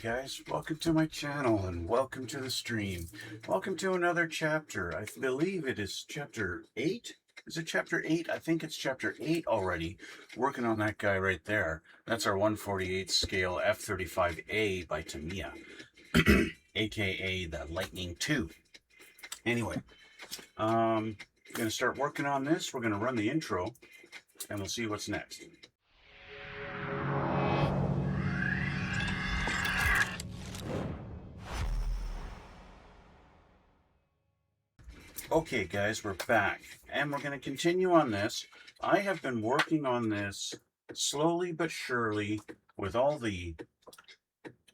guys, welcome to my channel and welcome to the stream. Welcome to another chapter. I believe it is chapter 8. Is it chapter 8? I think it's chapter 8 already. Working on that guy right there. That's our 1/48 scale F-35A by Tamiya, aka the Lightning II. Anyway, I'm going to start working on this. We're going to run the intro and we'll see what's next. Okay guys, we're back and we're going to continue on this. I have been working on this slowly but surely with all the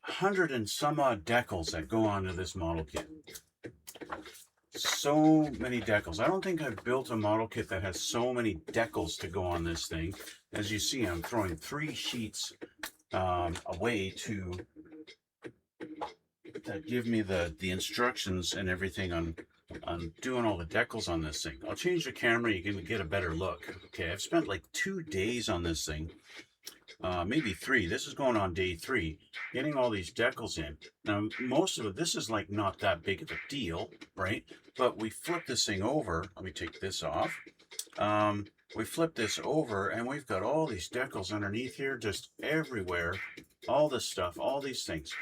100 and some odd decals that go onto this model kit. So many decals. I don't think I've built a model kit that has so many decals to go on this thing. As you see, I'm throwing 3 sheets away to give me the instructions and everything on doing all the decals on this thing. I'll change the camera, you can get a better look. Okay, I've spent like 2 days on this thing, maybe 3. This is going on day 3, getting all these decals in. Now, most of it, this is like not that big of a deal, right? But we flip this thing over. Let me take this off. We flip this over and we've got all these decals underneath here, just everywhere. All this stuff, all these things.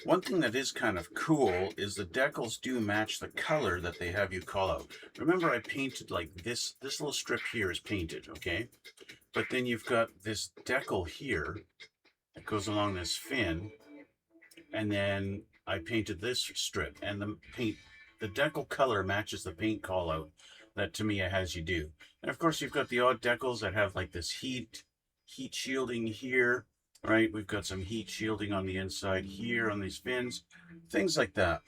One thing that is kind of cool is the decals do match the color that they have you call out. Remember, I painted like this little strip here is painted, okay? But then you've got this decal here that goes along this fin, and then I painted this strip, and the decal color matches the paint call out that Tamiya has you do. And of course, you've got the odd decals that have like this heat shielding here. Right, we've got some heat shielding on the inside here on these fins, things like that.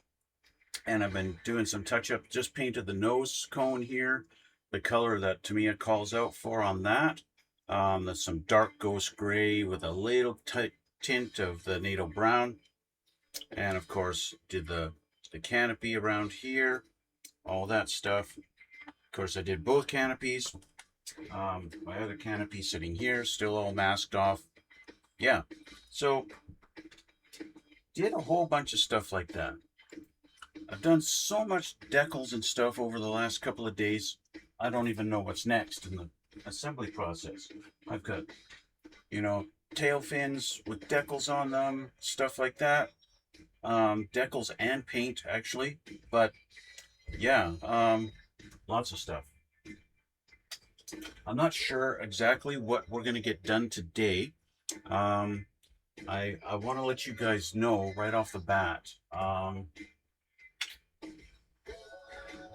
And I've been doing some touch-up, just painted the nose cone here, the color that Tamiya calls out for on that. There's some dark ghost gray with a little tint of the NATO brown. And of course, did the canopy around here, all that stuff. Of course, I did both canopies. My other canopy sitting here, still all masked off. Yeah, so did a whole bunch of stuff like that. I've done so much decals and stuff over the last couple of days, I don't even know what's next in the assembly process. I've got, you know, tail fins with decals on them, stuff like that. Decals and paint, actually. But, yeah, lots of stuff. I'm not sure exactly what we're going to get done today. I want to let you guys know right off the bat,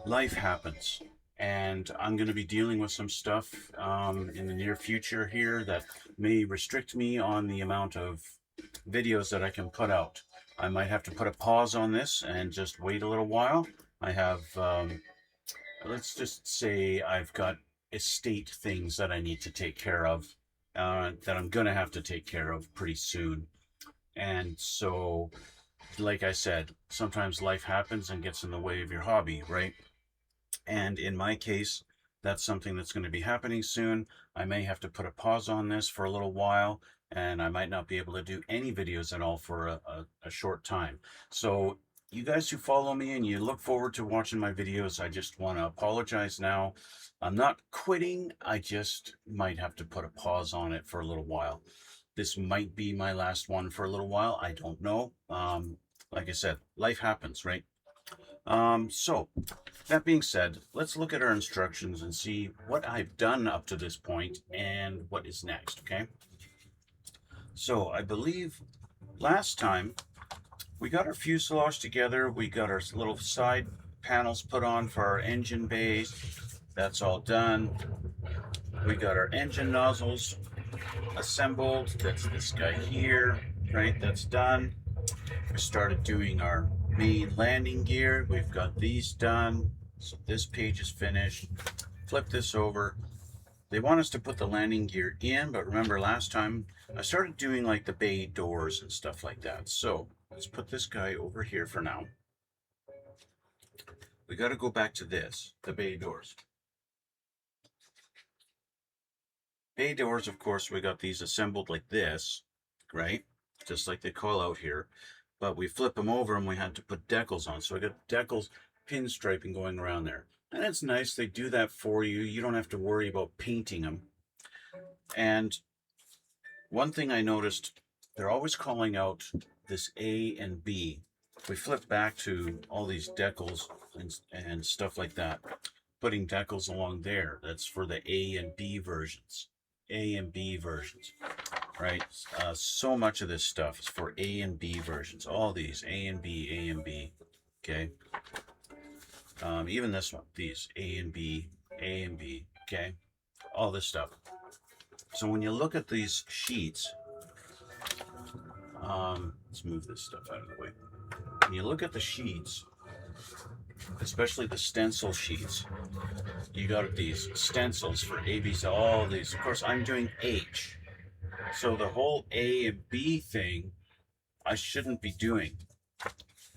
life happens, and I'm going to be dealing with some stuff in the near future here that may restrict me on the amount of videos that I can put out. I might have to put a pause on this and just wait a little while. I have, let's just say I've got estate things that I need to take care of. That I'm going to have to take care of pretty soon. And so, like I said, sometimes life happens and gets in the way of your hobby, right? And in my case, that's something that's going to be happening soon. I may have to put a pause on this for a little while, and I might not be able to do any videos at all for a short time. So you guys who follow me and you look forward to watching my videos, I just want to apologize now. I'm not quitting, I just might have to put a pause on it for a little while. This might be my last one for a little while, I don't know. Like I said, life happens, right? So, that being said, let's look at our instructions and see what I've done up to this point and what is next, okay? So, I believe last time we got our fuselage together, we got our little side panels put on for our engine bays. That's all done. We got our engine nozzles assembled. That's this guy here, right? That's done. We started doing our main landing gear. We've got these done. So this page is finished. Flip this over. They want us to put the landing gear in, but remember last time I started doing like the bay doors and stuff like that. So let's put this guy over here for now. We got to go back to this, the bay doors. Bay doors, of course, we got these assembled like this, right? Just like they call out here. but we flip them over and we had to put decals on. So I got decals, pinstriping going around there. And it's nice, they do that for you. You don't have to worry about painting them. And one thing I noticed, they're always calling out this A and B. If we flip back to all these decals and stuff like that, putting decals along there, that's for the A and B versions. A and B versions, right? So much of this stuff is for A and B versions. All these A and B, A and B, okay? Even this one, these A and B, A and B, okay? All this stuff. So when you look at these sheets, let's move this stuff out of the way. When you look at the sheets, especially the stencil sheets, you got these stencils for A, B, C, all these. Of course, I'm doing H. So the whole A and B thing, I shouldn't be doing.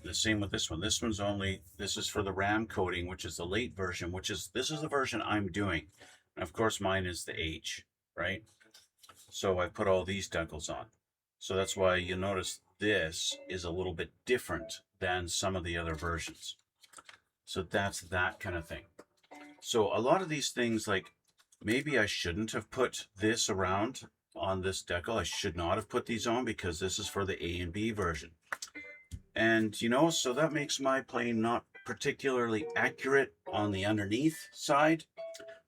The same with this one. This one's only, this is for the RAM coating, which is the late version, this is the version I'm doing. And of course, mine is the H, right? So I put all these decals on. So that's why you notice this is a little bit different than some of the other versions. So that's that kind of thing. So a lot of these things, like maybe I shouldn't have put this around on this decal. I should not have put these on because this is for the A and B version. And you know, so that makes my plane not particularly accurate on the underneath side.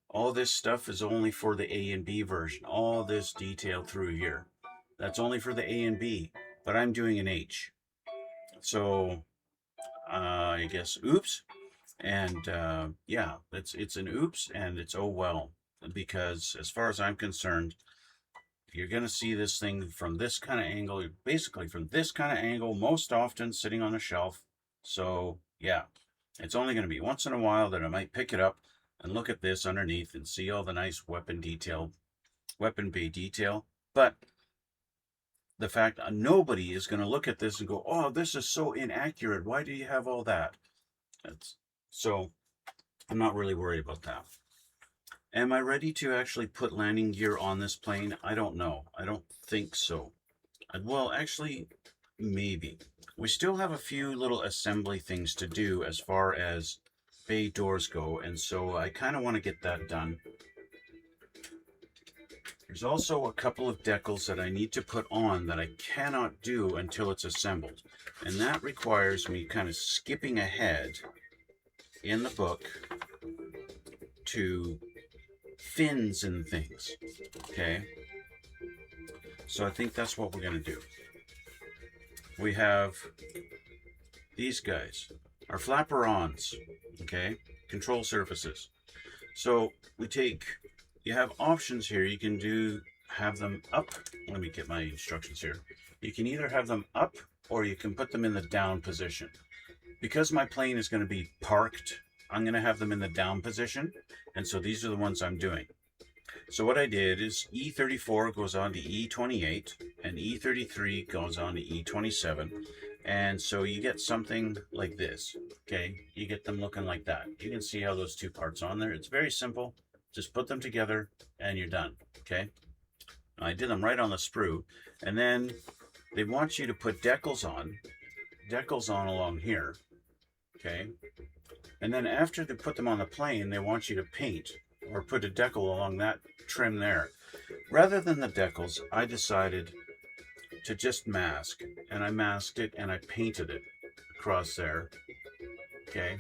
All this stuff is only for the A and B version. All this detail through here, that's only for the A and B, but I'm doing an H. So I guess oops. And yeah, it's an oops, and it's oh well, because as far as I'm concerned, you're going to see this thing from this kind of angle, basically from this kind of angle, most often sitting on a shelf. So yeah, it's only going to be once in a while that I might pick it up and look at this underneath and see all the nice weapon bay detail. But the fact that nobody is going to look at this and go, oh, this is so inaccurate. Why do you have all that? So I'm not really worried about that. Am I ready to actually put landing gear on this plane? I don't know. I don't think so. Well, actually, maybe. We still have a few little assembly things to do as far as bay doors go, and so I kind of want to get that done. There's also a couple of decals that I need to put on that I cannot do until it's assembled, and that requires me kind of skipping ahead in the book to fins and things, okay? So I think that's what we're going to do. We have these guys, our flapper-ons, okay? Control surfaces. So you have options here. You can have them up. Let me get my instructions here. You can either have them up or you can put them in the down position. Because my plane is going to be parked, I'm going to have them in the down position. And so these are the ones I'm doing. So what I did is E34 goes on to E28 and E33 goes on to E27. And so you get something like this, okay? You get them looking like that. You can see how those two parts on there. It's very simple. Just put them together and you're done, okay? I did them right on the sprue. And then they want you to put decals on along here, okay? And then after they put them on the plane, they want you to paint or put a decal along that trim there. Rather than the decals, I decided to just mask, and I masked it and I painted it across there, okay?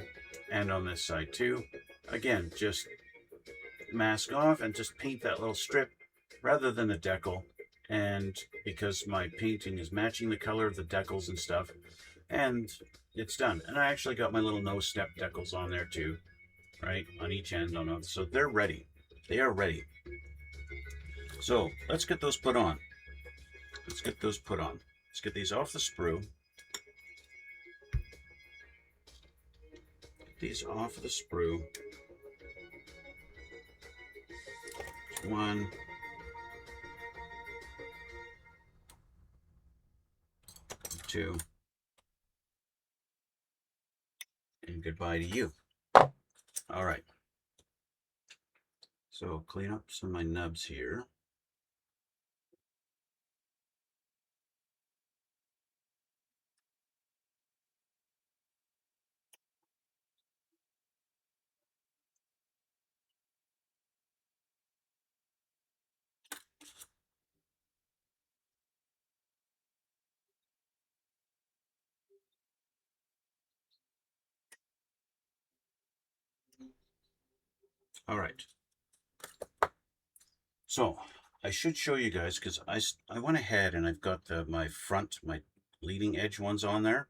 And on this side too. Again, just mask off and just paint that little strip rather than a decal. And because my painting is matching the color of the decals and stuff, and it's done. And I actually got my little nose step decals on there too, right? On each end, so they're ready. They are ready. So let's get those put on. Let's get these off the sprue. Get these off the sprue. One. Two. And goodbye to you. All right. So clean up some of my nubs here. All right. So I should show you guys because I went ahead and I've got my leading edge ones on there.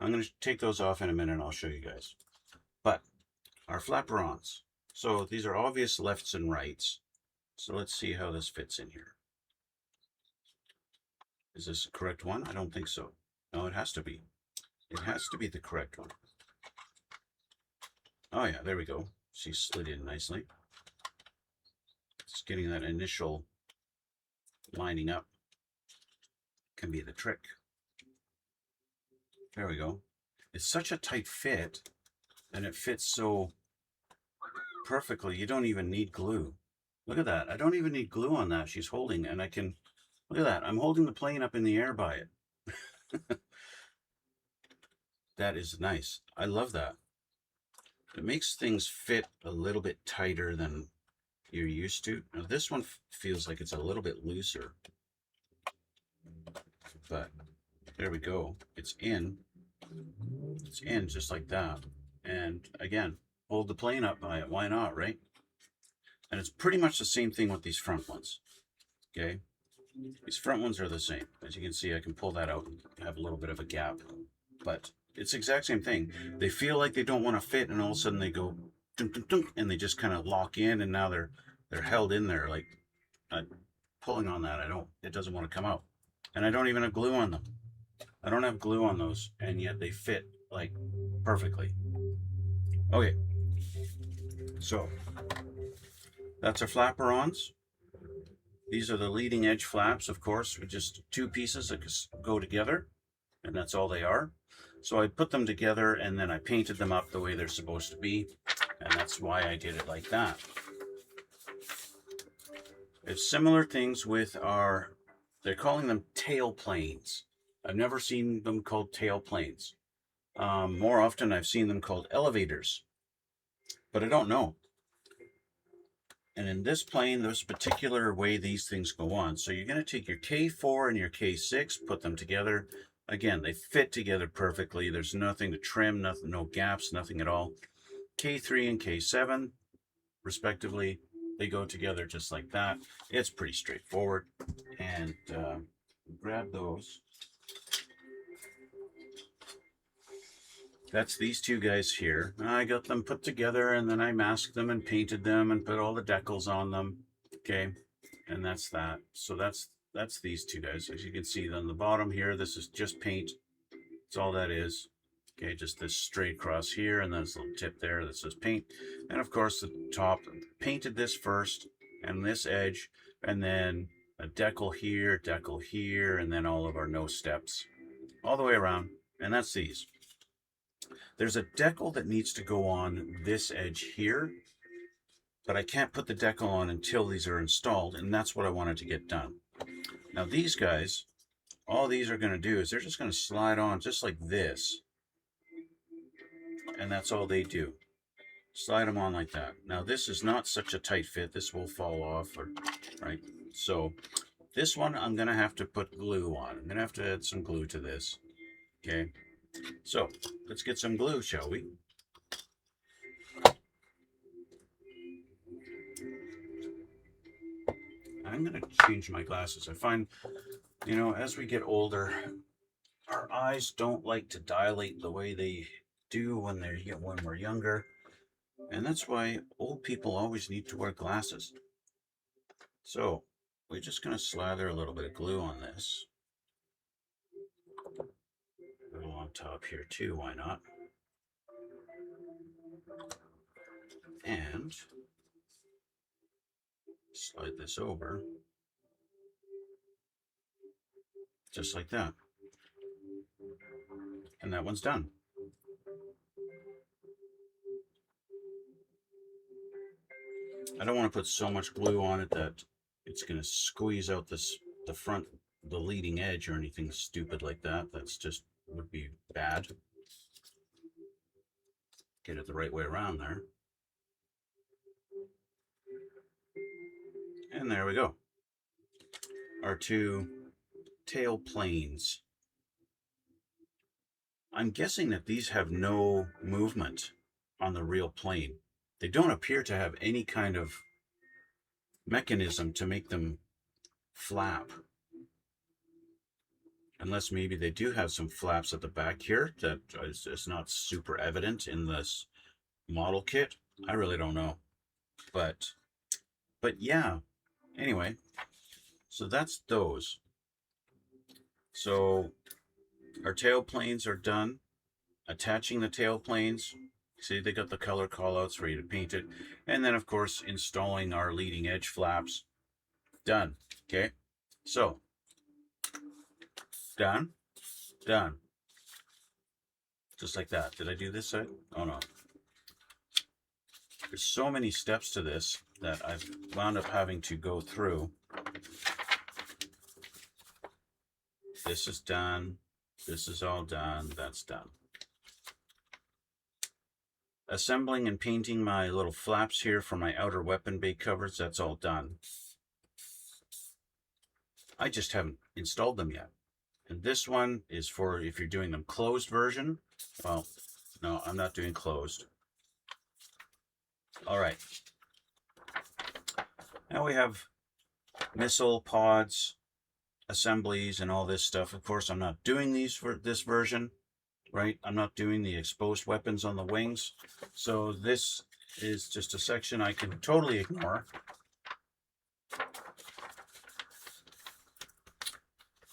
I'm going to take those off in a minute and I'll show you guys. But our flaperons. So these are obvious lefts and rights. So let's see how this fits in here. Is this the correct one? I don't think so. No, it has to be. It has to be the correct one. Oh yeah, there we go. She slid in nicely. Just getting that initial lining up can be the trick. There we go. It's such a tight fit, and it fits so perfectly. You don't even need glue. Look at that. I don't even need glue on that. She's holding, and I can, look at that. I'm holding the plane up in the air by it. That is nice. I love that. It makes things fit a little bit tighter than you're used to. Now this one feels like it's a little bit looser, but there we go. It's in just like that. And again, hold the plane up by it. Why not, right? And it's pretty much the same thing with these front ones. Okay. These front ones are the same. As you can see, I can pull that out and have a little bit of a gap, but it's the exact same thing. They feel like they don't want to fit, and all of a sudden they go dunk, dunk, dunk, and they just kind of lock in, and now they're held in there. Like pulling on that, it doesn't want to come out. And I don't even have glue on them. I don't have glue on those, and yet they fit like perfectly. Okay, so that's our flaperons. These are the leading edge flaps, of course, with just two pieces that go together, and that's all they are. So I put them together and then I painted them up the way they're supposed to be, and that's why I did it like that. There's similar things with they're calling them tail planes. I've never seen them called tail planes. More often I've seen them called elevators, but I don't know. And in this plane, this particular way these things go on. So you're going to take your K4 and your K6, put them together. Again, they fit together perfectly. There's nothing to trim, nothing, no gaps, nothing at all. K3 and K7, respectively, they go together just like that. It's pretty straightforward. And grab those. That's these two guys here. I got them put together, and then I masked them and painted them and put all the decals on them. Okay, and that's that. So that's these two guys. As you can see on the bottom here, this is just paint. That's all that is. Okay, just this straight across here, and then this little tip there that says paint. And of course the top, painted this first, and this edge, and then a decal here, and then all of our nose steps all the way around. And that's these. There's a decal that needs to go on this edge here, but I can't put the decal on until these are installed, and that's what I wanted to get done. Now these guys, all these are going to do is they're just going to slide on just like this, and that's all they do. Slide them on like that. Now this is not such a tight fit. This will fall off, right? So this one I'm going to have to put glue on. I'm going to have to add some glue to this. Okay. So let's get some glue, shall we? I'm going to change my glasses. I find, as we get older, our eyes don't like to dilate the way they do when we're younger. And that's why old people always need to wear glasses. So we're just going to slather a little bit of glue on this. A little on top here too, why not? And slide this over. Just like that. And that one's done. I don't want to put so much glue on it that it's going to squeeze out the leading edge or anything stupid like that. That's just would be bad. Get it the right way around there. And there we go. Our two tail planes. I'm guessing that these have no movement on the real plane. They don't appear to have any kind of mechanism to make them flap. Unless maybe they do have some flaps at the back here that is not super evident in this model kit. I really don't know. But yeah. Anyway, so that's those. So our tail planes are done. Attaching the tail planes. See, they got the color callouts for you to paint it. And then, of course, installing our leading edge flaps. Done. Okay. So, done. Done. Just like that. Did I do this side? Oh, no. There's so many steps to this that I've wound up having to go through. This is done. This is all done. That's done. Assembling and painting my little flaps here for my outer weapon bay covers, that's all done. I just haven't installed them yet. And this one is for if you're doing them closed version. Well, no, I'm not doing closed. All right. Now we have missile pods, assemblies, and all this stuff. Of course, I'm not doing these for this version, right? I'm not doing the exposed weapons on the wings. So this is just a section I can totally ignore.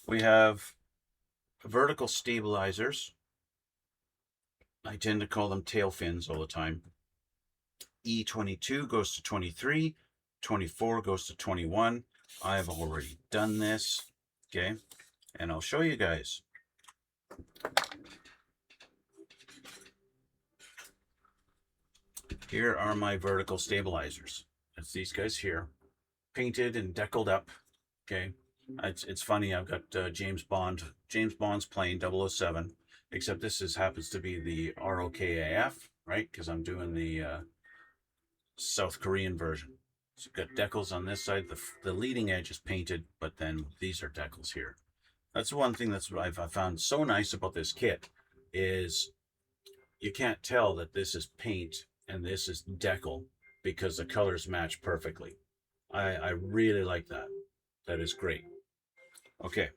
We have vertical stabilizers. I tend to call them tail fins all the time. E22 goes to 23, 24 goes to 21. I have already done this, okay? And I'll show you guys. Here are my vertical stabilizers. It's these guys here, painted and deckled up, okay? It's funny, I've got James Bond's plane 007, except this happens to be the ROKAF, right? Because I'm doing the South Korean version. So you've got decals on this side. The leading edge is painted, but then these are decals here. That's one thing that's I've found so nice about this kit is you can't tell that this is paint and this is decal because the colors match perfectly. I really like that. That is great. Okay,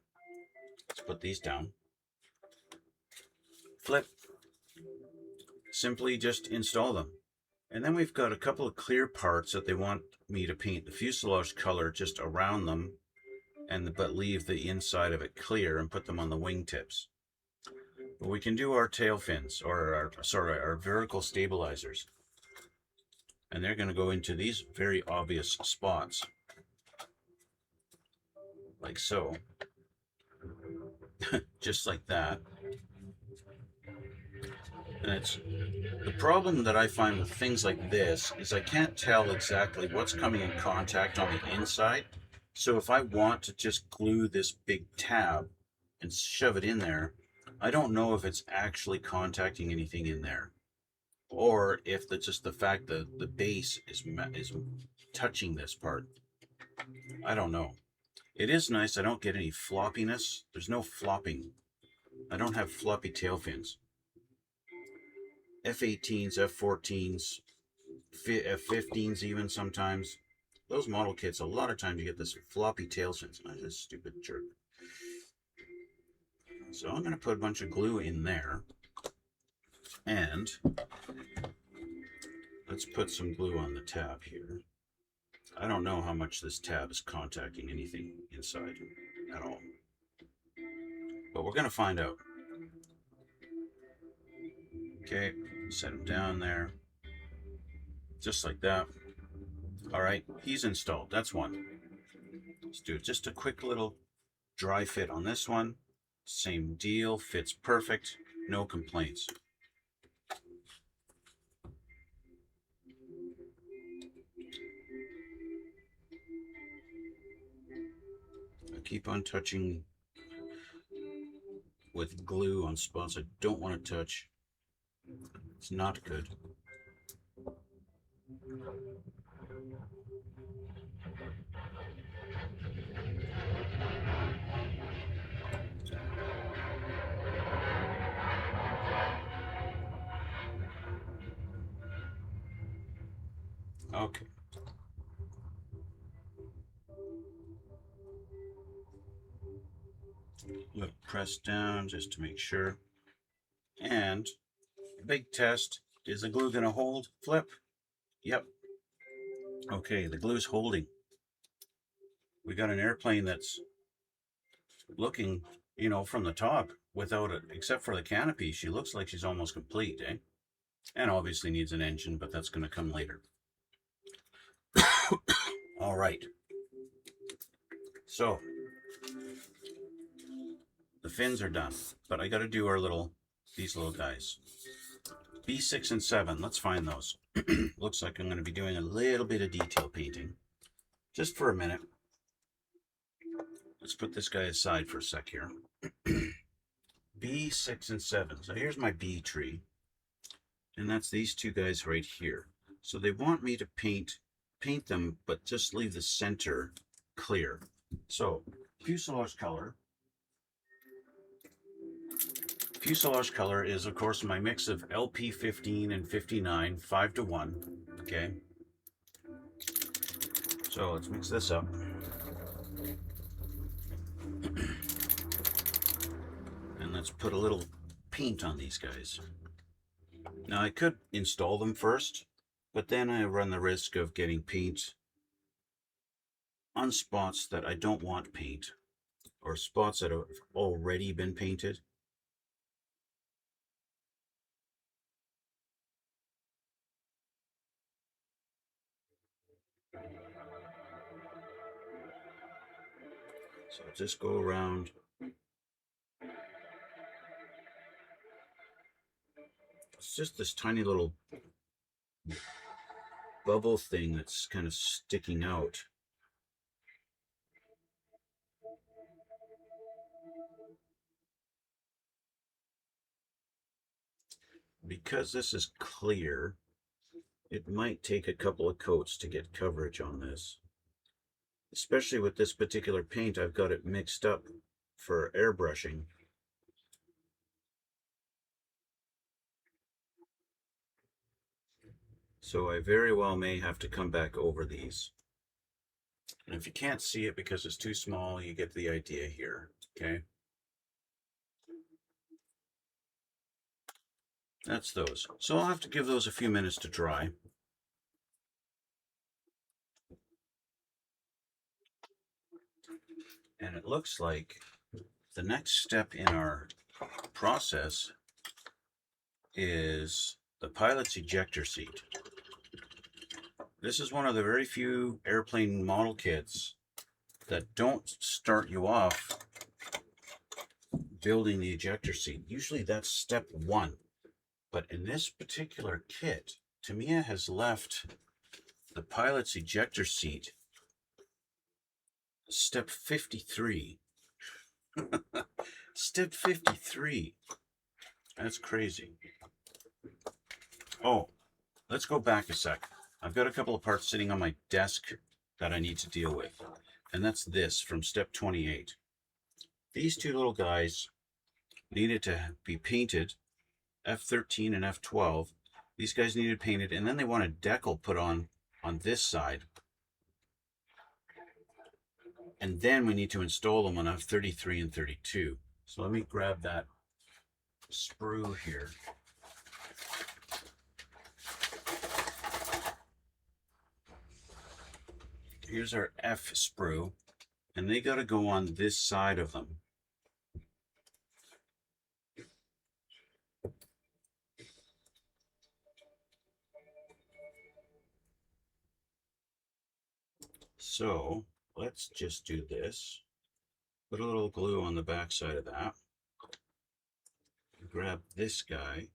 let's put these down. Flip. Simply just install them. And then we've got a couple of clear parts that they want me to paint the fuselage color just around them, but leave the inside of it clear and put them on the wingtips. But we can do our tail fins, or our vertical stabilizers. And they're going to go into these very obvious spots. Like so. Just like that. And it's the problem that I find with things like this is I can't tell exactly what's coming in contact on the inside. So if I want to just glue this big tab and shove it in there, I don't know if it's actually contacting anything in there, or if that's just the fact that the base is touching this part. I don't know. It is nice I don't get any floppiness. There's no flopping. I don't have floppy tail fins. F-18s, F-14s, F-15s even sometimes. Those model kits, a lot of times you get this floppy tail fins. I'm just a stupid jerk. So I'm going to put a bunch of glue in there. And let's put some glue on the tab here. I don't know how much this tab is contacting anything inside at all. But we're going to find out. Okay, set him down there. Just like that. All right, he's installed. That's one. Let's do just a quick little dry fit on this one. Same deal, fits perfect, no complaints. I keep on touching with glue on spots I don't want to touch. It's not good. Okay. Look, press down just to make sure. And big test. Is the glue going to hold? Flip. Yep. Okay, the glue's holding. We got an airplane that's looking, from the top without it, except for the canopy. She looks like she's almost complete, eh? And obviously needs an engine, but that's going to come later. All right. So the fins are done, but I got to do these little guys. B6 and 7, let's find those. Looks like I'm going to be doing a little bit of detail painting. Just for a minute. Let's put this guy aside for a sec here. B6 and 7. So here's my B tree. And that's these two guys right here. So they want me to paint them, but just leave the center clear. So fuselage color. Fuselage color is, of course, my mix of LP15 and 59, 5:1. Okay. So let's mix this up. And let's put a little paint on these guys. Now I could install them first, but then I run the risk of getting paint on spots that I don't want paint, or spots that have already been painted. So just go around. It's just this tiny little bubble thing that's kind of sticking out. Because this is clear, it might take a couple of coats to get coverage on this. Especially with this particular paint, I've got it mixed up for airbrushing. So I very well may have to come back over these. And if you can't see it because it's too small, you get the idea here, okay? That's those. So I'll have to give those a few minutes to dry. And it looks like the next step in our process is the pilot's ejector seat. This is one of the very few airplane model kits that don't start you off building the ejector seat. Usually that's step 1. But in this particular kit, Tamiya has left the pilot's ejector seat step 53. Step 53. That's crazy. Oh, let's go back a sec. I've got a couple of parts sitting on my desk that I need to deal with. And that's this from step 28. These two little guys needed to be painted, F13 and F12. These guys needed painted, and then they want a decal put on this side. And then we need to install them on F33 and 32. So let me grab that sprue here. Here's our F sprue, and they got to go on this side of them. So let's just do this. Put a little glue on the back side of that. Grab this guy.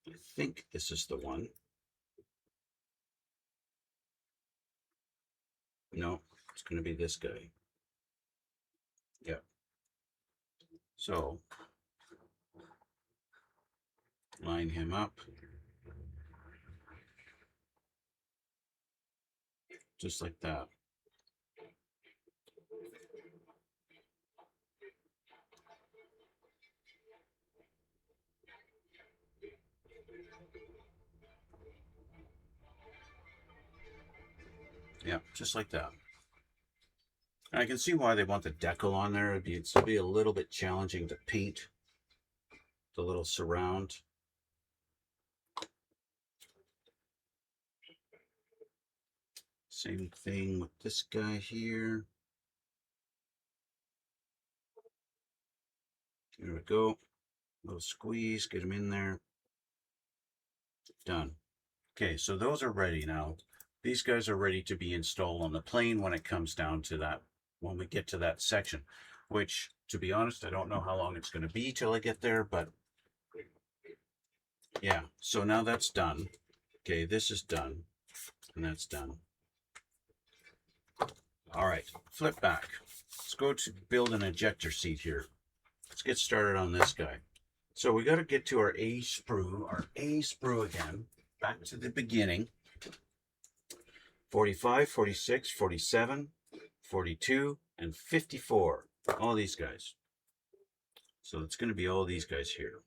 I think this is the one. No, it's going to be this guy. Yep. So line him up. Just like that. Yeah, just like that. And I can see why they want the decal on there. It'd be a little bit challenging to paint the little surround. Same thing with this guy here. There we go. A little squeeze, get them in there. Done. Okay, so those are ready now. These guys are ready to be installed on the plane when it comes down to that, when we get to that section, which, to be honest, I don't know how long it's going to be till I get there, but yeah, so now that's done. Okay, this is done, and that's done. All right, flip back. Let's go to build an ejector seat here. Let's get started on this guy. So we got to get to our A sprue again, back to the beginning. 45, 46, 47, 42, and 54. All these guys. So it's going to be all these guys here.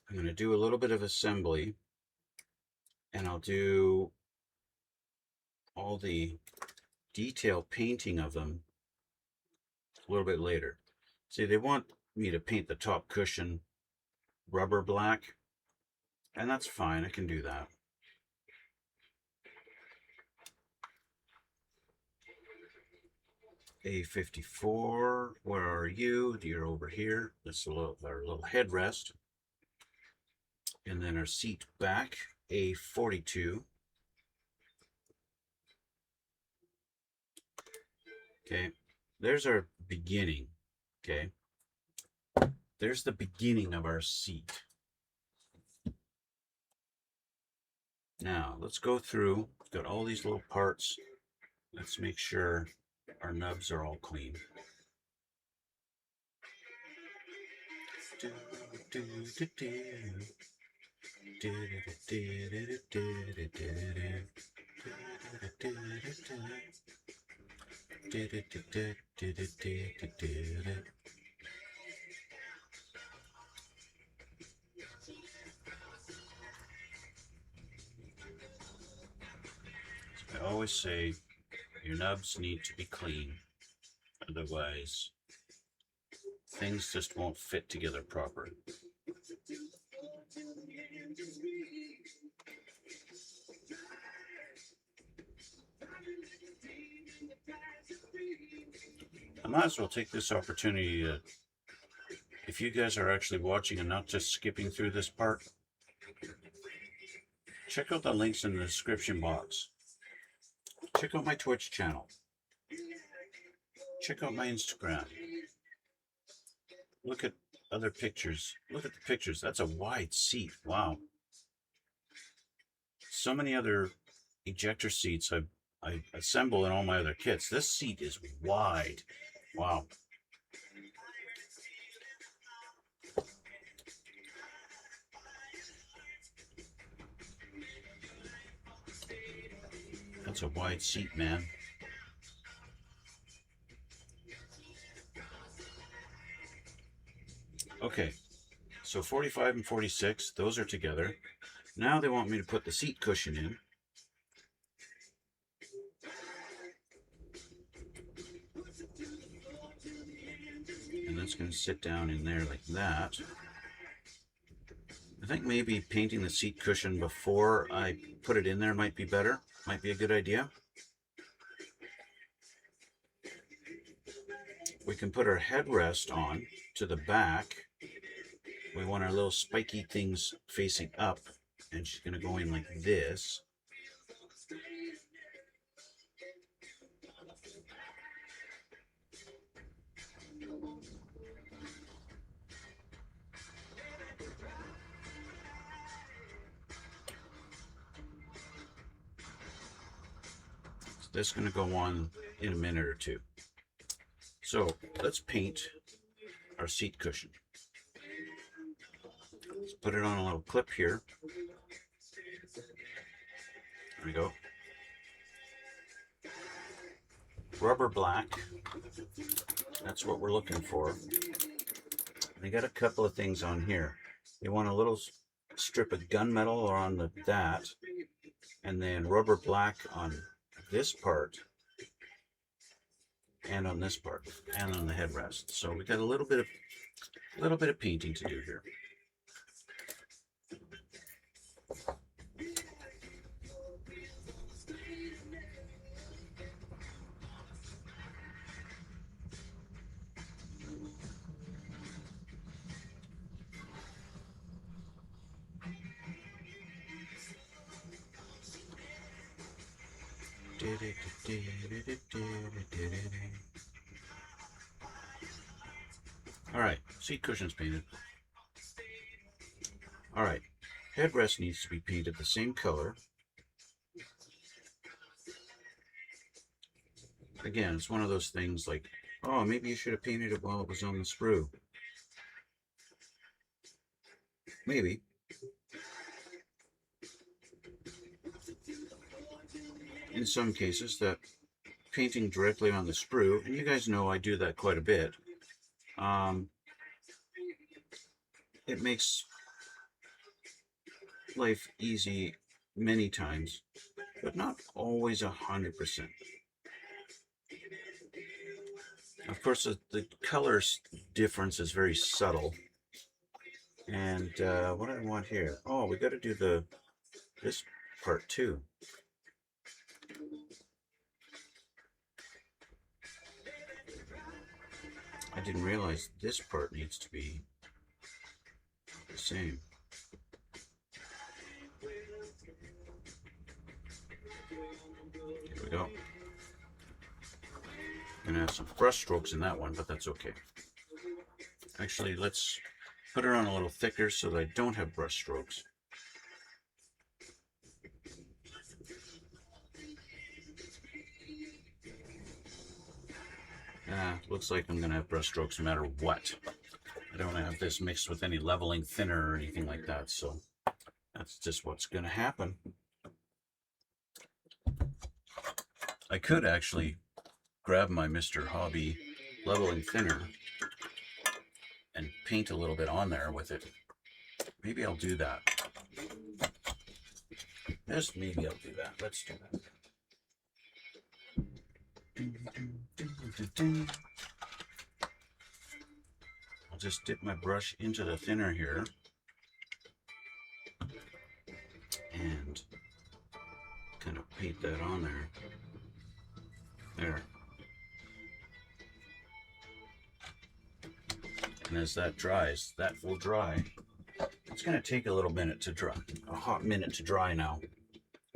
I'm going to do a little bit of assembly, and I'll do all the detail painting of them a little bit later. See, they want me to paint the top cushion rubber black, and that's fine. I can do that. A54, where are you? You're over here. That's our little headrest. And then our seat back, A42. Okay, there's our beginning. Okay, there's the beginning of our seat. Now, let's go through. We've got all these little parts. Let's make sure our nubs are all clean. I always say your nubs need to be clean, otherwise things just won't fit together properly. I might as well take this opportunity to, if you guys are actually watching and not just skipping through this part, check out the links in the description box. Check out my Twitch channel. Check out my Instagram. Look at other pictures. Look at the pictures. That's a wide seat. Wow. So many other ejector seats I assemble in all my other kits. This seat is wide. Wow. That's a wide seat, man. Okay, so 45 and 46, those are together. Now they want me to put the seat cushion in. And that's going to sit down in there like that. I think maybe painting the seat cushion before I put it in there might be better. Might be a good idea. We can put our headrest on to the back. We want our little spiky things facing up, and she's going to go in like this. This is going to go on in a minute or two. So let's paint our seat cushion. Let's put it on a little clip here. There we go. Rubber black. That's what we're looking for. I got a couple of things on here. You want a little strip of gunmetal on that, and then rubber black on this part, and on this part, and on the headrest. So we got a little bit of painting to do here. All right, seat cushions painted. All right, headrest needs to be painted the same color. Again, it's one of those things like, oh, maybe you should have painted it while it was on the sprue. Maybe. In some cases, that painting directly on the sprue, and you guys know I do that quite a bit, it makes life easy many times, but not always 100%. Of course, the color difference is very subtle. And what do I want here? Oh, we got to do this part too. I didn't realize this part needs to be the same. Here we go. Gonna have some brush strokes in that one, but that's okay. Actually, let's put it on a little thicker so that I don't have brush strokes. Looks like I'm gonna have brush strokes no matter what. I don't have this mixed with any leveling thinner or anything like that, so that's just what's gonna happen. I could actually grab my Mr. Hobby leveling thinner and paint a little bit on there with it. Maybe I'll do that. Just maybe I'll do that. Let's do that. I'll just dip my brush into the thinner here and kind of paint that on there. There. And as that dries, that will dry. It's going to take a little minute to dry, a hot minute to dry now,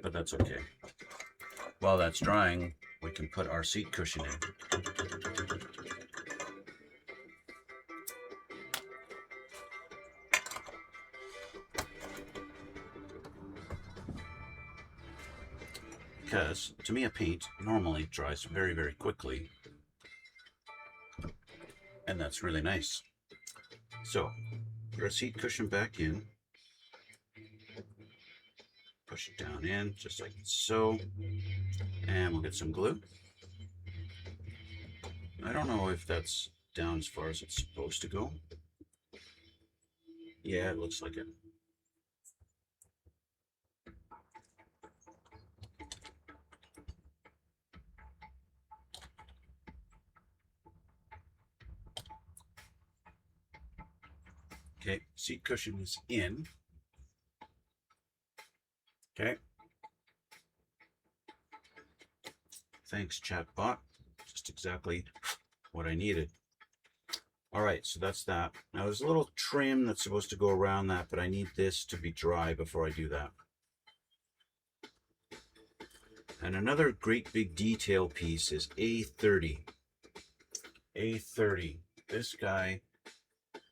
but that's okay. While that's drying, we can put our seat cushion in. Because to me, a paint normally dries very, very quickly, and that's really nice. So, put our seat cushion back in, push it down in just like so, and we'll get some glue. I don't know if that's down as far as it's supposed to go. Yeah, it looks like it. Okay, seat cushion is in. Okay. Thanks, chatbot. Just exactly what I needed. All right, so that's that. Now there's a little trim that's supposed to go around that, but I need this to be dry before I do that. And another great big detail piece is A30. A30. This guy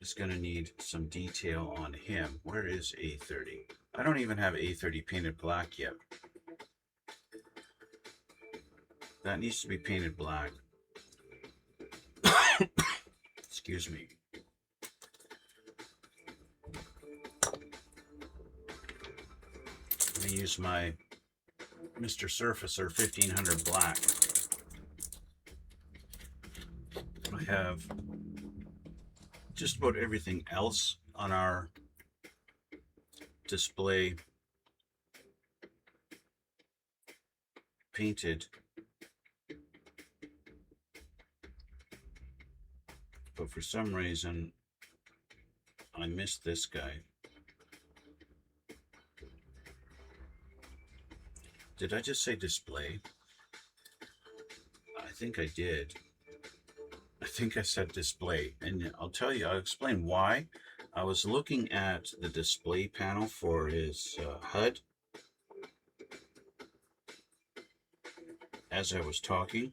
is going to need some detail on him. Where is A30? I don't even have A30 painted black yet. That needs to be painted black. Excuse me. Let me use my Mr. Surfacer 1500 black. I have just about everything else on our display painted, but for some reason I missed this guy. Did I just say display? I think I did. I think I said display, and I'll explain why. I was looking at the display panel for his HUD as I was talking,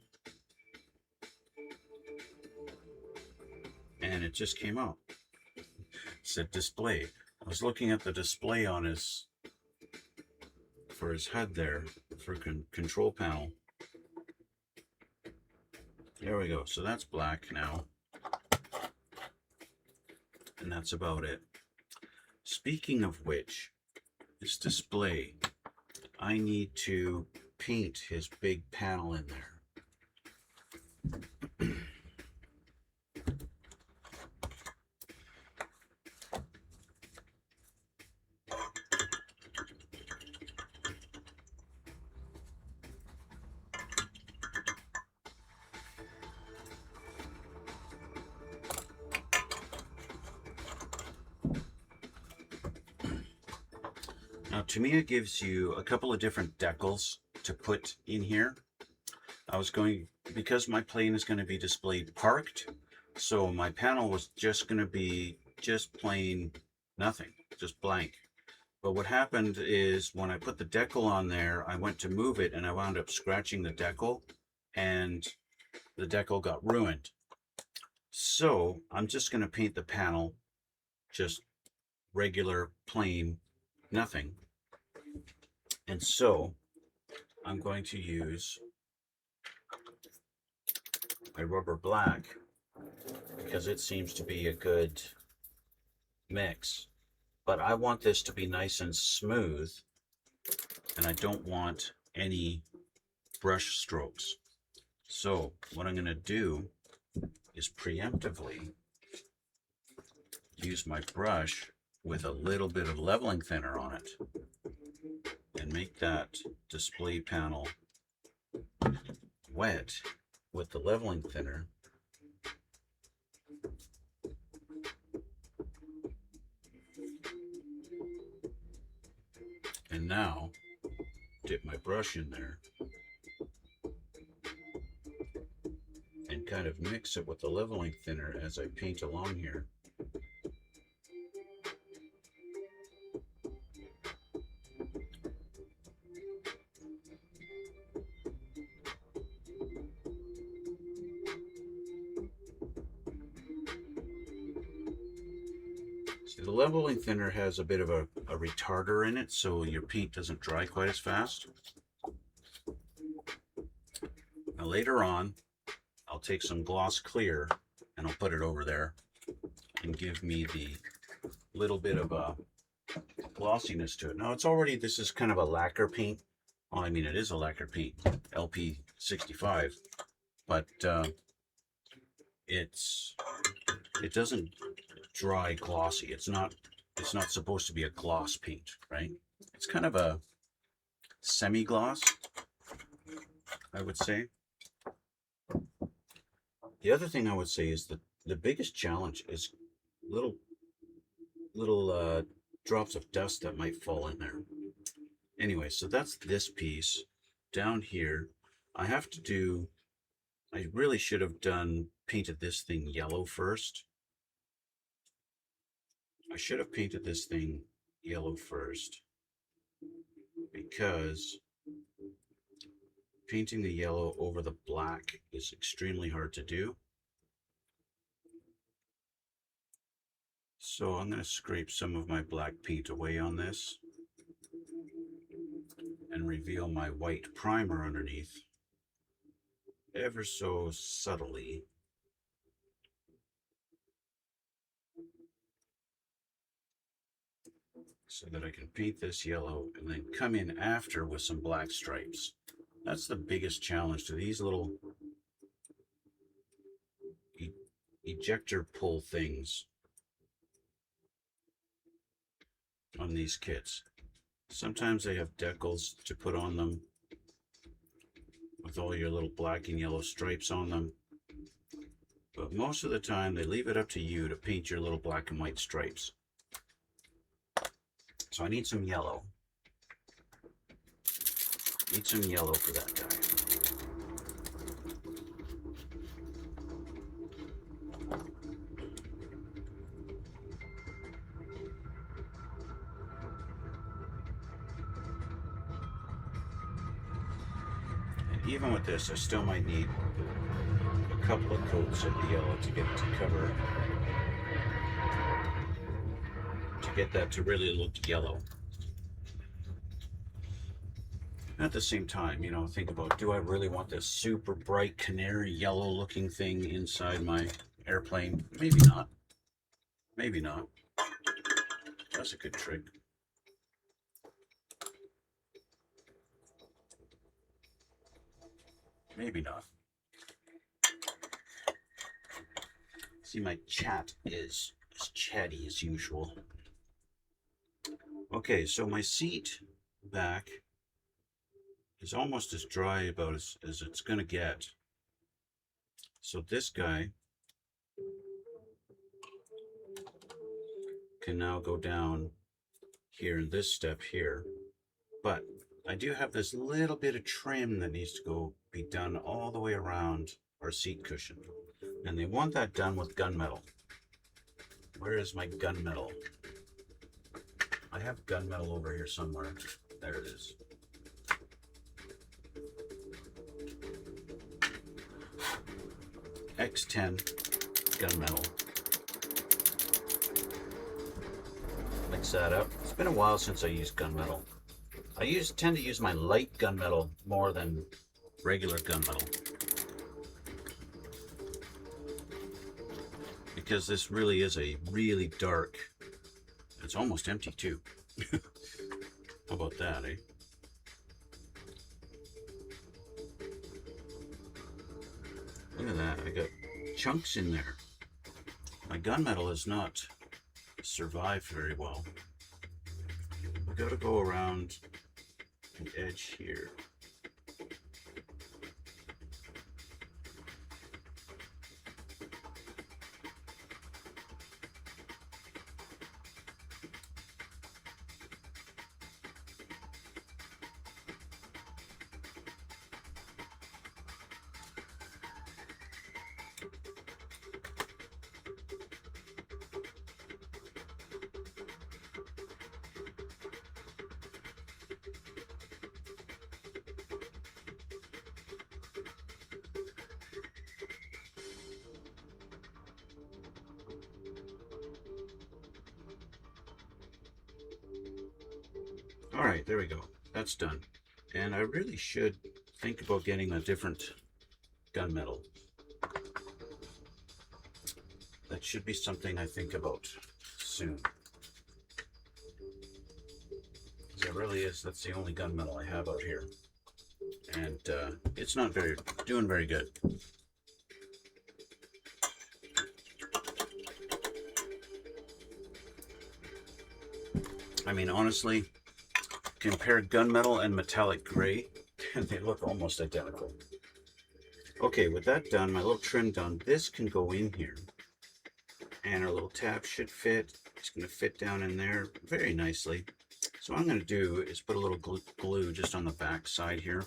and it just came out. It said display. I was looking at the display on his for his HUD there for control panel. There we go. So that's black now, and that's about it. Speaking of which, this display, I need to paint his big panel in there. Now, Tamiya gives you a couple of different decals to put in here. Because my plane is going to be displayed parked, so my panel was just going to be just plain nothing, just blank. But what happened is when I put the decal on there, I went to move it and I wound up scratching the decal, and the decal got ruined. So I'm just going to paint the panel just regular, plain, nothing. And so I'm going to use my rubber black because it seems to be a good mix. But I want this to be nice and smooth, and I don't want any brush strokes. So what I'm going to do is preemptively use my brush with a little bit of leveling thinner on it and make that display panel wet with the leveling thinner. And now dip my brush in there and kind of mix it with the leveling thinner as I paint along here. See, the leveling thinner has a bit of a retarder in it, so your paint doesn't dry quite as fast. Now later on, I'll take some gloss clear and I'll put it over there and give me the little bit of a glossiness to it. Now this is kind of a lacquer paint. Well, I mean, it is a lacquer paint, LP65, but it doesn't dry glossy. It's not supposed to be a gloss paint, right? It's kind of a semi-gloss, I would say. The other thing I would say is that the biggest challenge is little drops of dust that might fall in there. Anyway, so that's this piece. Down here, I really should have painted this thing yellow first. I should have painted this thing yellow first because painting the yellow over the black is extremely hard to do. So I'm going to scrape some of my black paint away on this and reveal my white primer underneath ever so subtly. So that I can paint this yellow and then come in after with some black stripes. That's the biggest challenge to these little ejector pull things. on these kits. Sometimes they have decals to put on them with all your little black and yellow stripes on them. But most of the time, they leave it up to you to paint your little black and white stripes. So I need some yellow. Need some yellow for that guy. And even with this, I still might need a couple of coats of the yellow to get it to cover, to get that to really look yellow. At the same time, you know, think about, do I really want this super bright canary yellow looking thing inside my airplane? Maybe not. Maybe not. That's a good trick. Maybe not. See, my chat is as chatty as usual. Okay, so my seat back is almost as dry about as it's gonna get. So this guy can now go down here in this step here. But I do have this little bit of trim that needs to go be done all the way around our seat cushion. And they want that done with gunmetal. Where is my gunmetal? I have gunmetal over here somewhere. There it is. X10 gunmetal. Mix that up. It's been a while since I used gunmetal. I tend to use my light gunmetal more than regular gunmetal, because this really is a really dark. It's almost empty too. How about that, eh? Look at that. I got chunks in there. My gunmetal has not survived very well. We got to go around the edge here. All right, there we go. That's done. And I really should think about getting a different gunmetal. That should be something I think about soon. Because it really is, that's the only gunmetal I have out here. And it's not doing very good. I mean, honestly, compare gunmetal and metallic gray, and they look almost identical. Okay, with that done, my little trim done, this can go in here. And our little tab should fit. It's going to fit down in there very nicely. So what I'm going to do is put a little glue just on the back side here.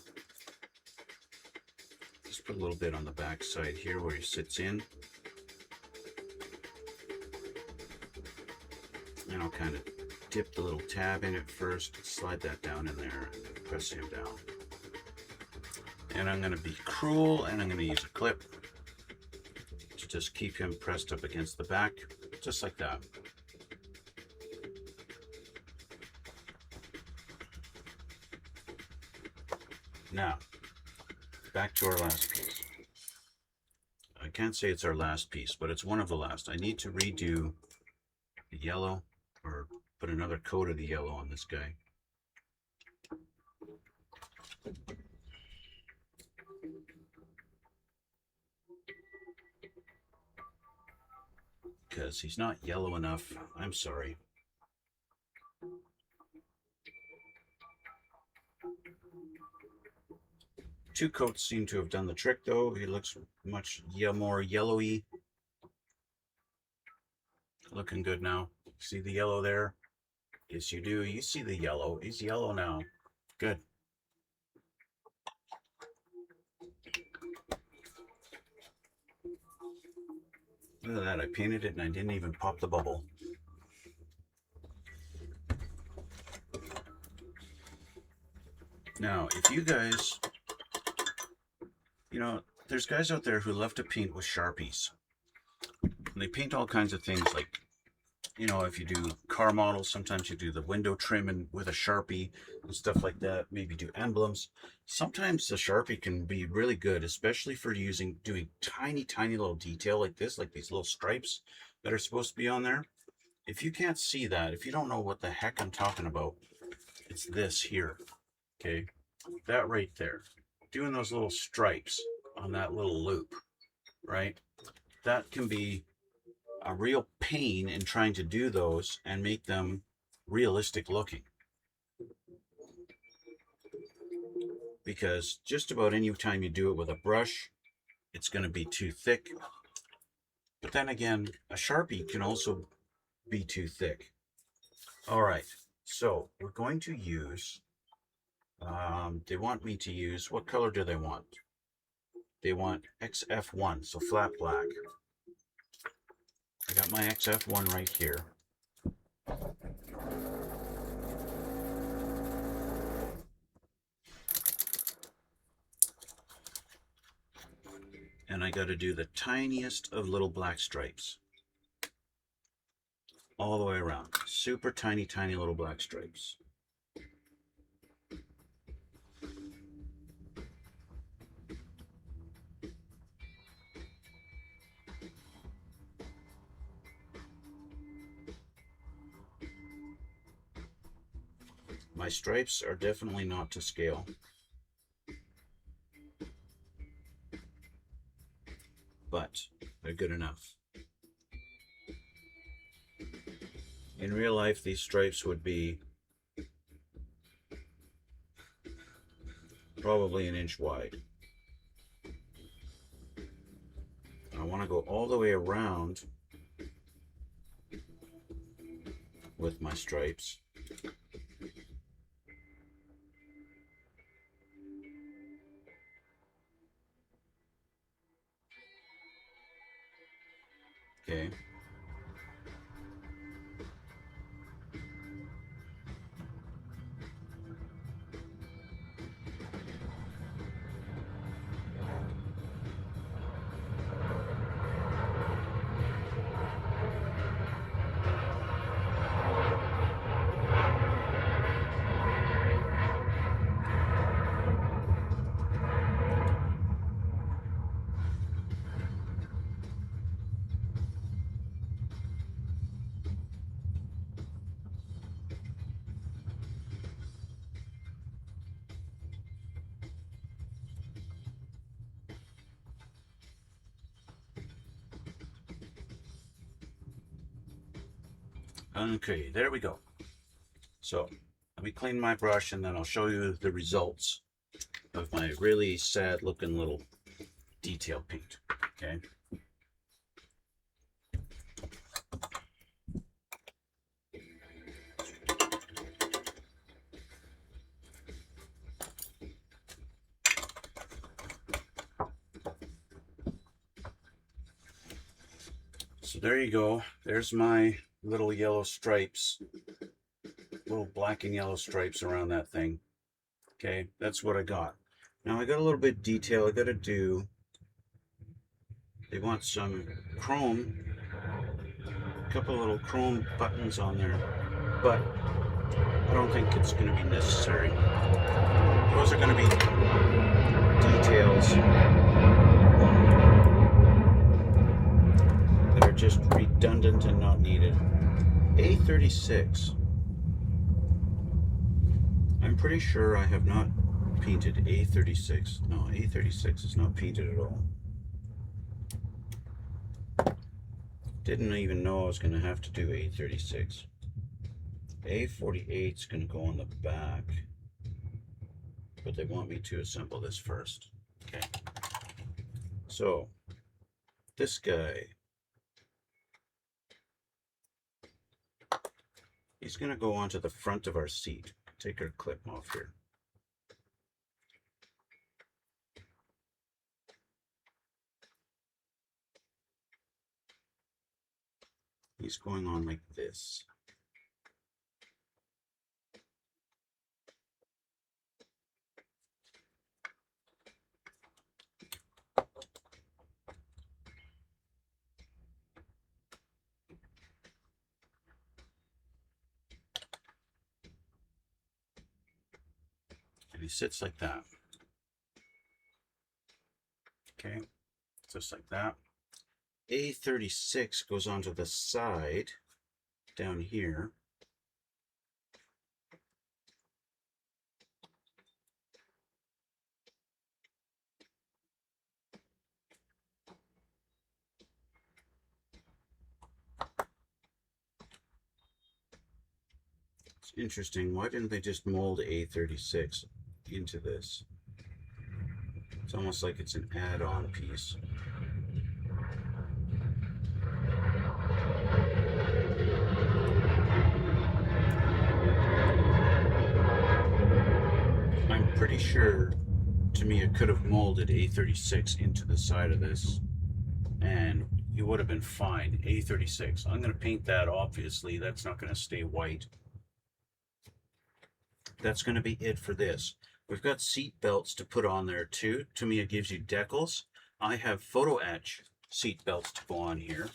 Just put a little bit on the back side here where it sits in. And I'll kind of dip the little tab in it first, slide that down in there, and then press him down. And I'm going to be cruel, and I'm going to use a clip to just keep him pressed up against the back, just like that. Now, back to our last piece. I can't say it's our last piece, but it's one of the last. I need to redo the yellow, or put another coat of the yellow on this guy. Because he's not yellow enough. I'm sorry. 2 coats seem to have done the trick though. It looks much more yellowy. Looking good now. See the yellow there? Yes, you do. You see the yellow. It's yellow now. Good. Look at that. I painted it and I didn't even pop the bubble. Now, if you guys, there's guys out there who love to paint with Sharpies. And they paint all kinds of things like, if you do car models, sometimes you do the window trim and with a Sharpie and stuff like that. Maybe do emblems. Sometimes the Sharpie can be really good, especially for doing tiny, tiny little detail like this, like these little stripes that are supposed to be on there. If you can't see that, if you don't know what the heck I'm talking about, it's this here. Okay, that right there, doing those little stripes on that little loop, right? That can be a real pain in trying to do those and make them realistic looking. Because just about any time you do it with a brush, it's going to be too thick. But then again, a Sharpie can also be too thick. All right, so we're going to use, they want me to use, what color do they want? They want XF1, so flat black. I got my XF1 right here. And I got to do the tiniest of little black stripes. All the way around. Super tiny, tiny little black stripes. My stripes are definitely not to scale. But they're good enough. In real life, these stripes would be probably an inch wide. I want to go all the way around with my stripes. Okay. Okay, there we go. So let me clean my brush and then I'll show you the results of my really sad looking little detail paint. Okay. So there you go. There's my little yellow stripes, little black and yellow stripes around that thing. Okay, that's what I got. Now I got a little bit of detail I got to do. They want some chrome, a couple little chrome buttons on there, but I don't think it's going to be necessary. Those are going to be details that are just redundant and not needed. A36. I'm pretty sure I have not painted A36. No, A36 is not painted at all. Didn't even know I was going to have to do A36. A48 is going to go on the back, but they want me to assemble this first. Okay. So this guy, he's going to go onto the front of our seat. Take our clip off here. He's going on like this. And he sits like that. Okay, just like that. A36 goes onto the side down here. It's interesting. Why didn't they just mold A36 into this? It's almost like it's an add-on piece. I'm pretty sure, to me, it could have molded A36 into the side of this, and you would have been fine. A36. I'm going to paint that, obviously. That's not going to stay white. That's going to be it for this. We've got seat belts to put on there too. To me, it gives you decals. I have photo etch seat belts to go on here.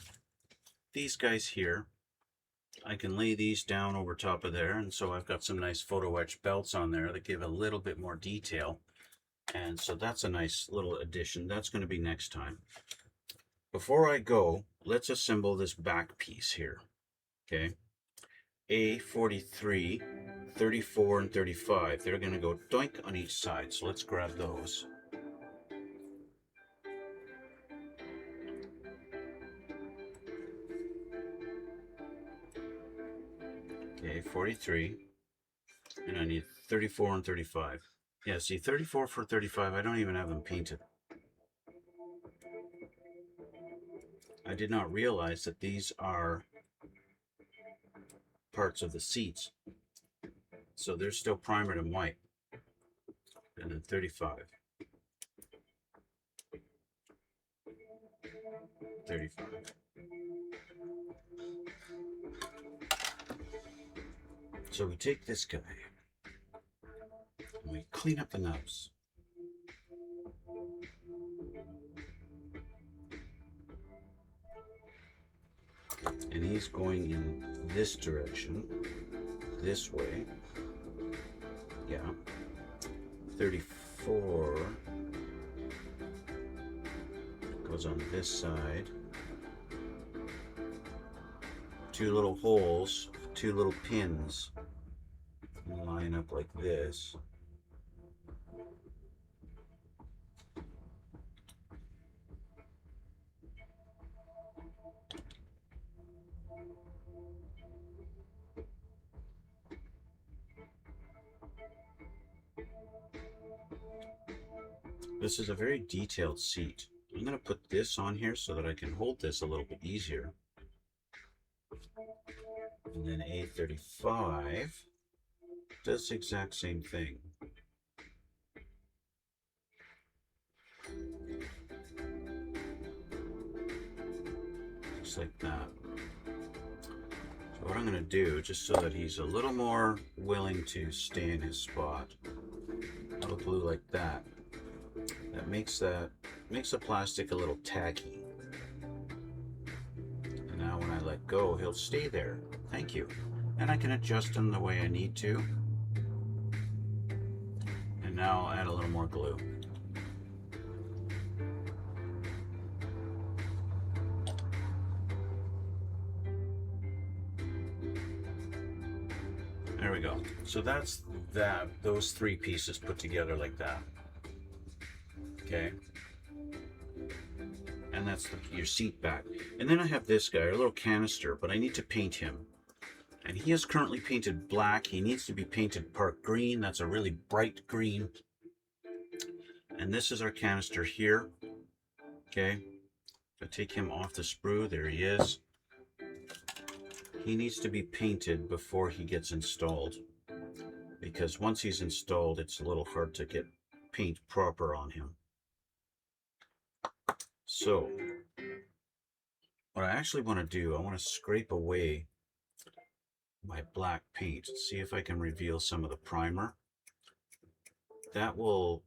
These guys here, I can lay these down over top of there, and so I've got some nice photo etch belts on there that give a little bit more detail. And so that's a nice little addition. That's going to be next time. Before I go, let's assemble this back piece here. Okay. A43, 34, and 35. They're going to go doink on each side. So let's grab those. Okay, 43. And I need 34 and 35. Yeah, see, 34 for 35, I don't even have them painted. I did not realize that these are parts of the seats. So they're still primered and white. And then 35. 35. So we take this guy and we clean up the nubs. And he's going in this direction, this way. Yeah. 34 goes on this side. Two little holes, two little pins line up like this. This is a very detailed seat. I'm going to put this on here so that I can hold this a little bit easier. And then A35 does the exact same thing. Just like that. So what I'm going to do, just so that he's a little more willing to stay in his spot, a little glue like that. That makes the plastic a little tacky. And now when I let go, he'll stay there. Thank you. And I can adjust him the way I need to. And now I'll add a little more glue. There we go. So that's that, those three pieces put together like that. Okay. And that's your seat back. And then I have this guy, a little canister, but I need to paint him. And he is currently painted black. He needs to be painted part green. That's a really bright green. And this is our canister here. Okay, I take him off the sprue. There he is. He needs to be painted before he gets installed, because once he's installed, it's a little hard to get paint proper on him. So what I actually want to do, I want to scrape away my black paint, see if I can reveal some of the primer. That will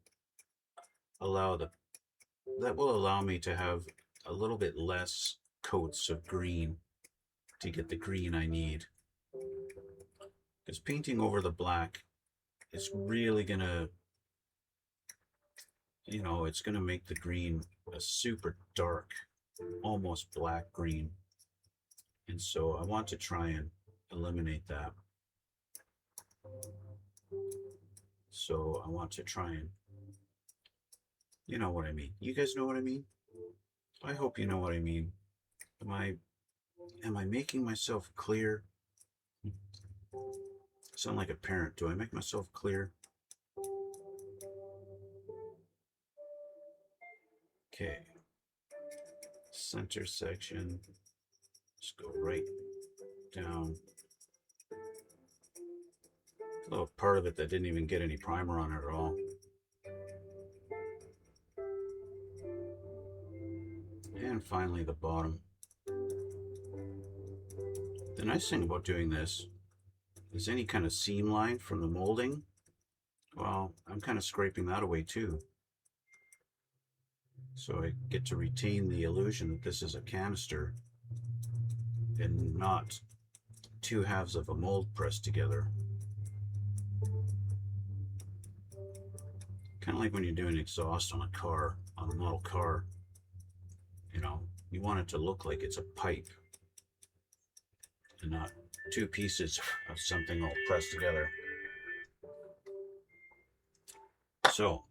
allow me to have a little bit less coats of green to get the green I need. Because painting over the black is really gonna, it's gonna make the green a super dark, almost black green. And so I want to try and eliminate that. So I want to try and, you know what I mean. You guys know what I mean? I hope you know what I mean. Am I making myself clear? I sound like a parent. Do I make myself clear? Okay. Center section. Just go right down. A little part of it that didn't even get any primer on it at all. And finally the bottom. The nice thing about doing this is any kind of seam line from the molding, well, I'm kind of scraping that away too. So I get to retain the illusion that this is a canister and not two halves of a mold pressed together. Kind of like when you're doing exhaust on a car, on a model car. You want it to look like it's a pipe and not two pieces of something all pressed together. So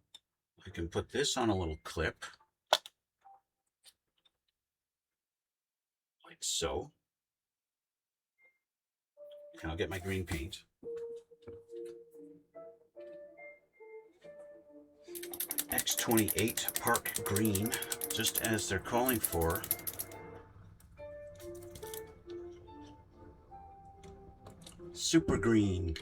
I can put this on a little clip, like so. And I'll get my green paint. X28 Park Green, just as they're calling for. Super green.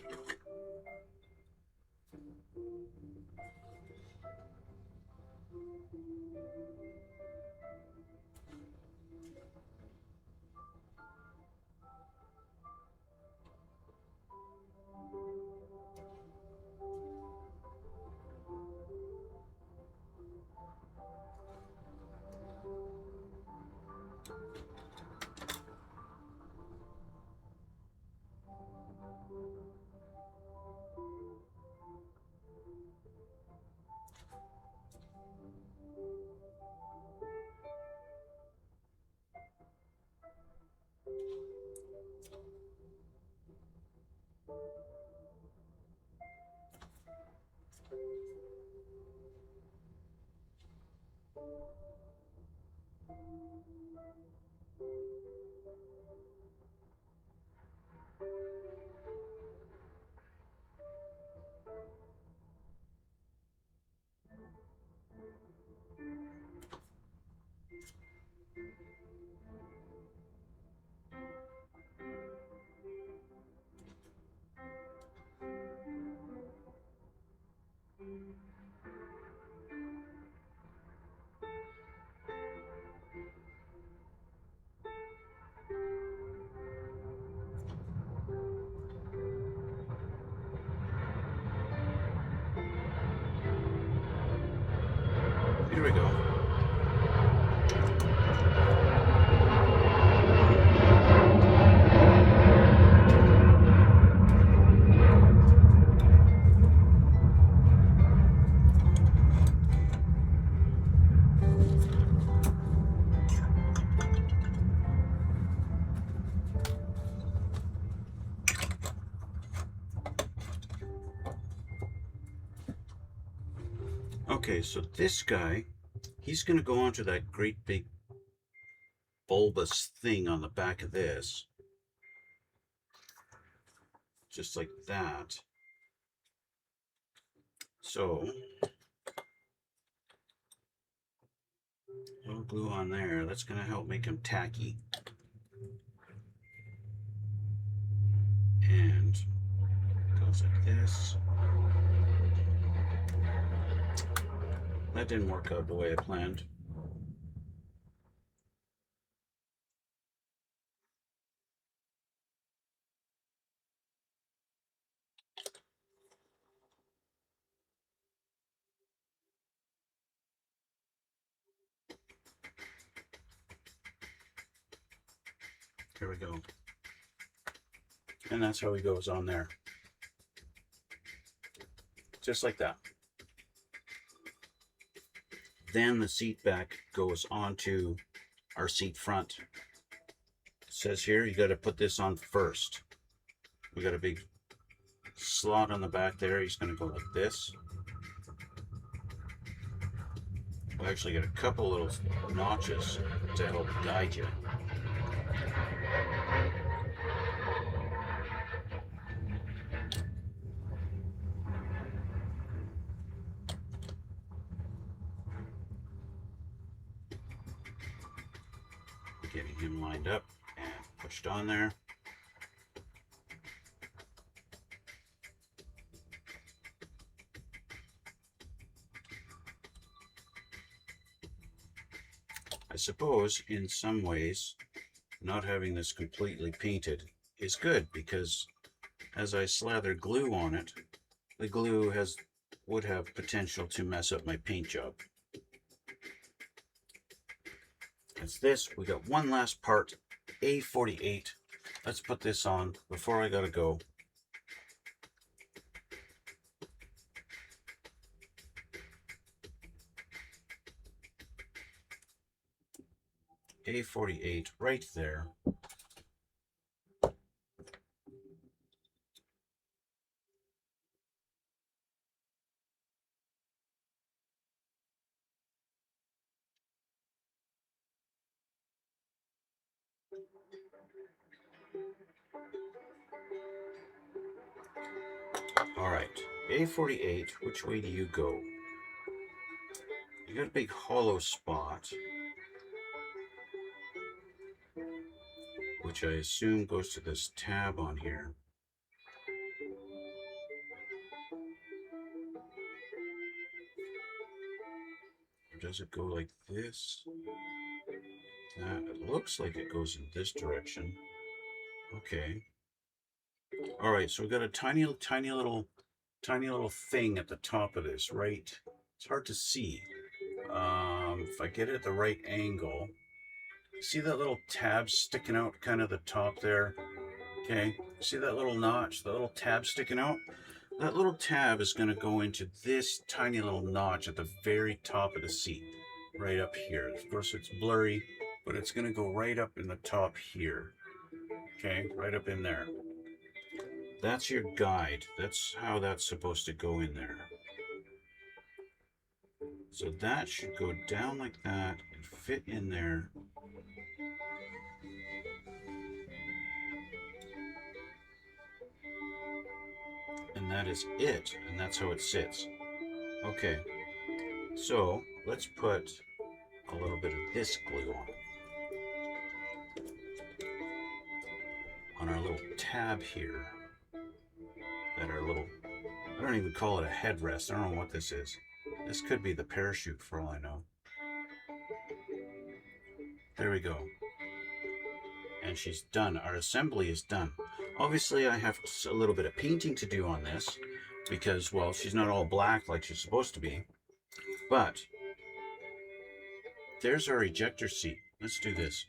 Here we go. Okay, so this guy, he's going to go onto that great big bulbous thing on the back of this. Just like that. So A little glue on there. That's going to help make them tacky. And goes like this. That didn't work out the way I planned. Here we go. And that's how he goes on there. Just like that. Then the seat back goes onto our seat front. It says here you got to put this on first. We got a big slot on the back there. He's going to go like this. We actually got a couple little notches to help guide you. Getting him lined up and pushed on there. I suppose in some ways not having this completely painted is good, because as I slather glue on it, the glue would have potential to mess up my paint job. That's this. We got one last part, A48. Let's put this on before I gotta go. A48 right there. All right, A48, which way do you go? You got a big hollow spot, which I assume goes to this tab on here. Or does it go like this? It looks like it goes in this direction. Okay. All right, so we got a tiny little thing at the top of this, right? It's hard to see. If I get it at the right angle, see that little tab sticking out kind of the top there? Okay, see that little notch, the little tab sticking out? That little tab is going to go into this tiny little notch at the very top of the seat, right up here. Of course, it's blurry, but it's going to go right up in the top here. Okay, right up in there. That's your guide. That's how that's supposed to go in there. So that should go down like that and fit in there. And that is it. And that's how it sits. Okay. So let's put a little bit of this glue on our little tab here. That our little, I don't even call it a headrest. I don't know what this is. This could be the parachute for all I know. There we go. And she's done. Our assembly is done. Obviously, I have a little bit of painting to do on this because, well, she's not all black like she's supposed to be. But there's our ejector seat. Let's do this.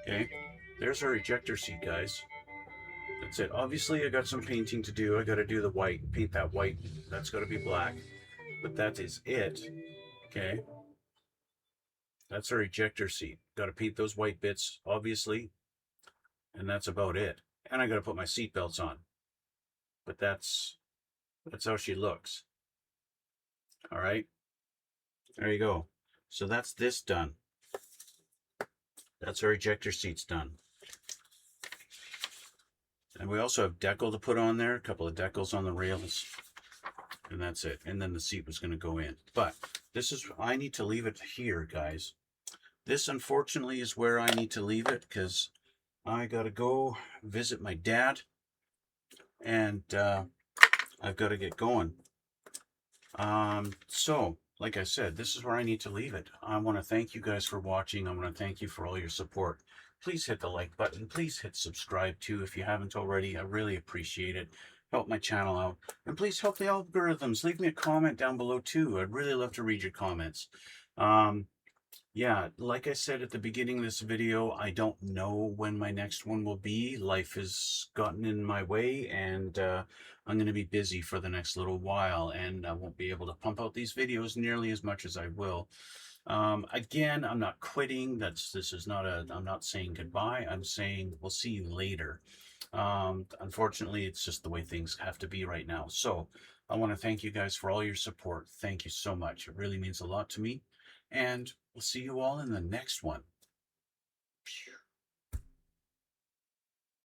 Okay, there's our ejector seat, guys. That's it. Obviously, I got some painting to do. I got to do the white, paint that white. That's got to be black. But that is it. Okay. That's our ejector seat. Got to paint those white bits, obviously. And that's about it. And I got to put my seat belts on. But that's how she looks. All right. There you go. So that's this done. That's our ejector seats done. And we also have decal to put on there, a couple of decals on the rails. and that's it. And then the seat was going to go in. But this is, I need to leave it here, guys. This, unfortunately, is where I need to leave it because I got to go visit my dad, and I've got to get going. So, like I said, this is where I need to leave it. I want to thank you guys for watching. I want to thank you for all your support. Please hit the like button. Please hit subscribe too if you haven't already. I really appreciate it. Help my channel out. And please help the algorithms. Leave me a comment down below too. I'd really love to read your comments. Yeah, like I said at the beginning of this video, I don't know when my next one will be. Life has gotten in my way, and I'm going to be busy for the next little while, and I won't be able to pump out these videos nearly as much as I will. Again, I'm not quitting. This is not a, I'm not saying goodbye. I'm saying we'll see you later. Unfortunately, it's just the way things have to be right now. So I want to thank you guys for all your support. Thank you so much. It really means a lot to me. And we'll see you all in the next one.